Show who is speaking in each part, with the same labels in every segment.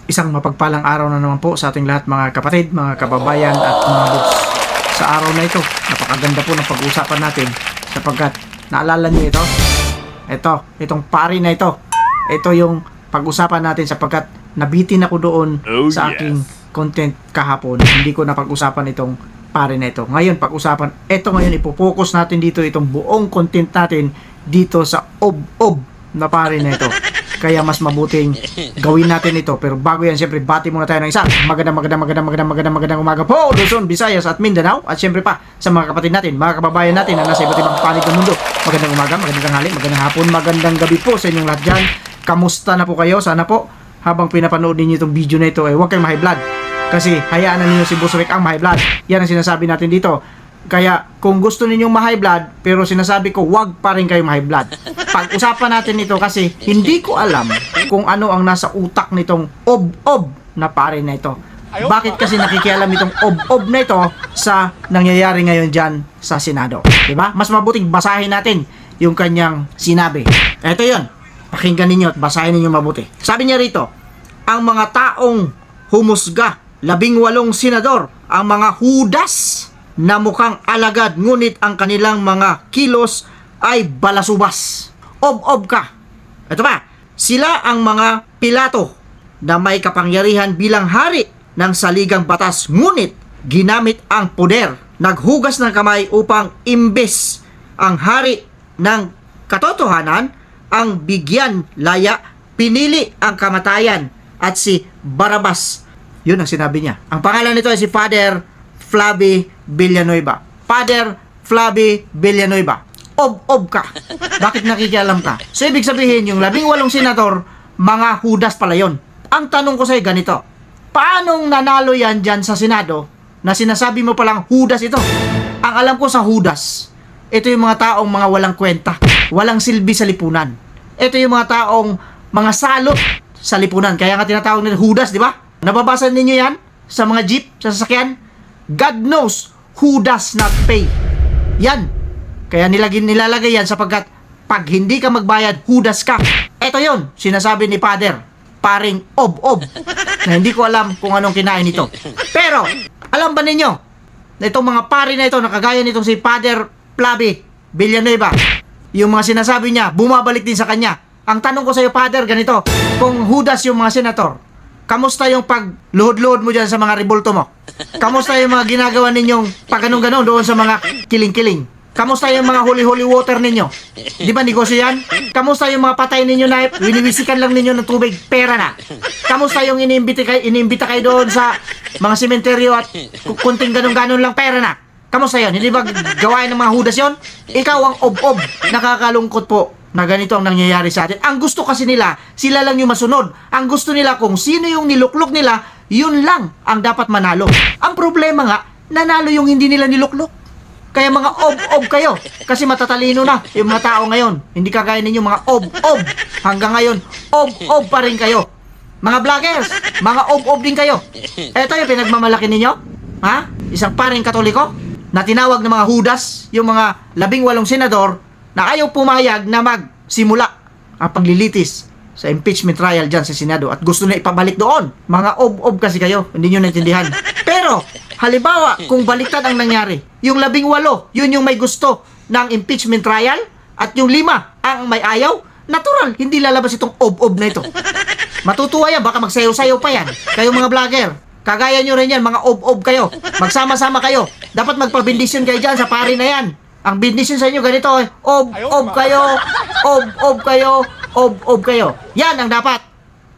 Speaker 1: Isang mapagpalang araw na naman po sa ating lahat mga kapatid, mga kababayan at mga boss. Sa araw na ito, napakaganda po ng pag-uusapan natin sapagkat naalala niyo ito? Itong pari na ito. Ito yung pag-usapan natin sapagkat nabitin ako doon sa aking content kahapon. Hindi ko napag-usapan itong pari na ito. Ngayon, pag-usapan, ito ngayon ipopokus natin dito itong buong content natin dito sa ob-ob na pari na ito. Kaya mas mabuting gawin natin ito. Pero bago yan, siyempre, bati muna tayo ng isang magandang umaga po, Luzon, Visayas at Mindanao. At siyempre pa, sa mga kapatid natin, mga kababayan natin na nasa iba't ibang panig ng mundo. Magandang umaga, magandang tanghali, magandang hapon, magandang gabi po sa inyong lahat dyan. Kamusta na po kayo? Sana po, habang pinapanood ninyo itong video na ito, huwag kayong ma-high blood. Kasi hayaan na ninyo si Boss Rick ang ma-high blood. Yan ang sinasabi natin dito. Kaya kung gusto ninyong ma-high blood, pero sinasabi ko wag pa rin kayo ma-high blood. Pag-usapan natin ito kasi hindi ko alam kung ano ang nasa utak nitong ob-ob na pare na ito. Bakit kasi nakikialam itong ob-ob na ito sa nangyayari ngayon dyan sa Senado? Diba? Mas mabuting basahin natin yung kanyang sinabi. Ito yun. Pakinggan ninyo at basahin ninyo mabuti. Sabi niya rito, ang mga taong humusga, 18 senador, ang mga hudas na mukhang alagad ngunit ang kanilang mga kilos ay balasubas. Ob-ob ka. Ito ba? Sila ang mga Pilato na may kapangyarihan bilang hari ng saligang batas ngunit ginamit ang poder. Naghugas ng kamay upang imbes ang hari ng katotohanan ang bigyan laya, pinili ang kamatayan at si Barabas. Yun ang sinabi niya. Ang pangalan nito ay si Father Flavie Villanueva. Father Flavie Villanueva. Ob-ob ka. Bakit nakikialam ka? So, ibig sabihin, yung 18 senador, mga hudas pala yun. Ang tanong ko sa'yo ganito, paanong nanalo yan dyan sa Senado na sinasabi mo palang hudas ito? Ang alam ko sa hudas, ito yung mga taong mga walang kwenta, walang silbi sa lipunan. Ito yung mga taong mga salot sa lipunan. Kaya nga tinatawag nila hudas, di ba? Nababasa ninyo yan sa mga jeep, sa sasakyan? God knows who does not pay. Yan. Kaya nilalagay yan sapagkat pag hindi ka magbayad, hudas ka. Ito yon sinasabi ni Father, paring ob-ob, na hindi ko alam kung anong kinain ito. Pero, alam ba ninyo, na itong mga pari na ito, nakagaya nitong si Father Flavie Villanueva, yung mga sinasabi niya, bumabalik din sa kanya. Ang tanong ko sa iyo, Father, ganito, kung hudas yung mga senator, kamusta yung pagluhod-luhod mo dyan sa mga revolto mo? Kamusta yung mga ginagawa ninyong pagganong-ganon doon sa mga kiling-kiling? Kamusta yung mga holy water ninyo? Di ba negosyo yan? Kamusta yung mga patay ninyo na winiwisikan lang ninyo ng tubig? Pera na. Kamusta yung iniimbita kayo doon sa mga sementeryo at kunting ganong-ganon lang? Pera na. Kamusta yun? Hindi ba gawain ng mga hudas yun? Ikaw ang ob-ob. Nakakalungkot po na ganito ang nangyayari sa atin. Ang gusto kasi nila, sila lang yung masunod. Ang gusto nila kung sino yung niluklok nila, yun lang ang dapat manalo. Ang problema nga, nanalo yung hindi nila niluklok. Kaya mga ob-ob kayo. Kasi matatalino na yung mga tao ngayon. Hindi kagaya ninyo mga ob-ob. Hanggang ngayon, ob-ob pa rin kayo. Mga vloggers, mga ob-ob din kayo. Eto yung pinagmamalaki ninyo. Ha? Isang paring katoliko na tinawag ng mga hudas, yung mga 18 senador na ayaw pumayag na magsimula ang paglilitis sa impeachment trial dyan sa Senado at gusto na ipabalik doon. Mga ob-ob kasi kayo, hindi nyo naintindihan. Pero, halimbawa, kung baliktad ang nangyari, yung 18, yun yung may gusto ng impeachment trial at yung 5 ang may ayaw, natural, hindi lalabas itong ob-ob na ito. Matutuwa yan, baka magsayaw-sayaw pa yan. Kayo mga vlogger, kagaya nyo rin yan, mga ob-ob kayo. Magsama-sama kayo. Dapat magpabindisyon kayo dyan sa pari na yan. Ang bindisyon sa inyo ganito, ob-ob kayo, ob-ob kayo, ob-ob kayo. Yan ang dapat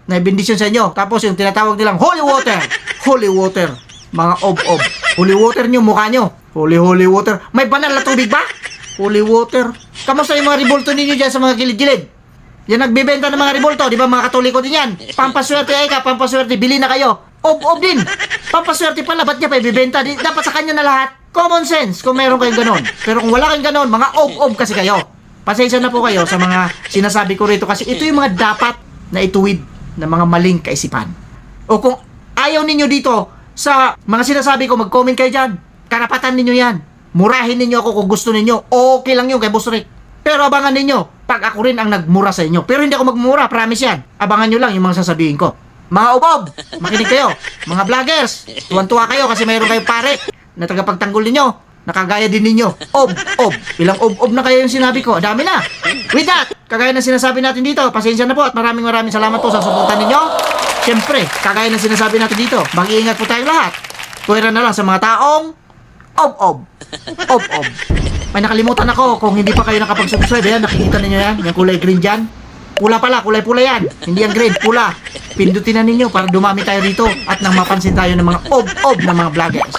Speaker 1: na bindisyon sa inyo. Tapos yung tinatawag nilang holy water. Holy water. Mga ob-ob. Holy water nyo, mukha nyo. Holy water. May banal na tubig ba? Holy water. Kamusta yung mga revolto ninyo dyan sa mga gilid-gilid? Yan nagbibenta ng mga revolto. Di ba mga katoliko din yan? Pampaswerte ay ka, pampaswerte. Bili na kayo. Ob-ob din. Pampaswerte pala. Ba't niya pa ibibenta? Dapat sa kanya na lahat. Common sense kung meron kayong ganon. Pero kung wala kayong ganon, mga ob-ob kasi kayo. Pasensya na po kayo sa mga sinasabi ko rito kasi ito yung mga dapat na ituwid na mga maling kaisipan. O kung ayaw ninyo dito sa mga sinasabi ko, mag-comment kayo dyan. Karapatan ninyo yan. Murahin ninyo ako kung gusto ninyo. Okay lang yun kay Boss Rick. Pero abangan ninyo, pag ako rin ang nagmura sa inyo. Pero hindi ako magmura, promise yan. Abangan nyo lang yung mga sasabihin ko. Mga obob, makinig kayo. Mga vloggers, tuwan-tuwa kayo kasi mayroon kayong pare na tagapagtanggol ninyo. Nakagaya din ninyo. Ob. Ilang ob na kayo yung sinabi ko. Dami na. With that, kagaya ng sinasabi natin dito, pasensya na po at maraming salamat po sa suporta ninyo. Siyempre, kagaya ng sinasabi natin dito, mag-iingat po tayong lahat. Tuwira na lang sa mga taong ob. May nakalimutan ako kung hindi pa kayo nakapag-subscribe. Ayan, nakikita ninyo yan. Yung kulay green dyan. Pula pala, kulay-pula yan. Hindi yan green, pula. Pindutin na ninyo para dumami tayo rito at nang mapansin tayo ng mga ob ng mga vloggers.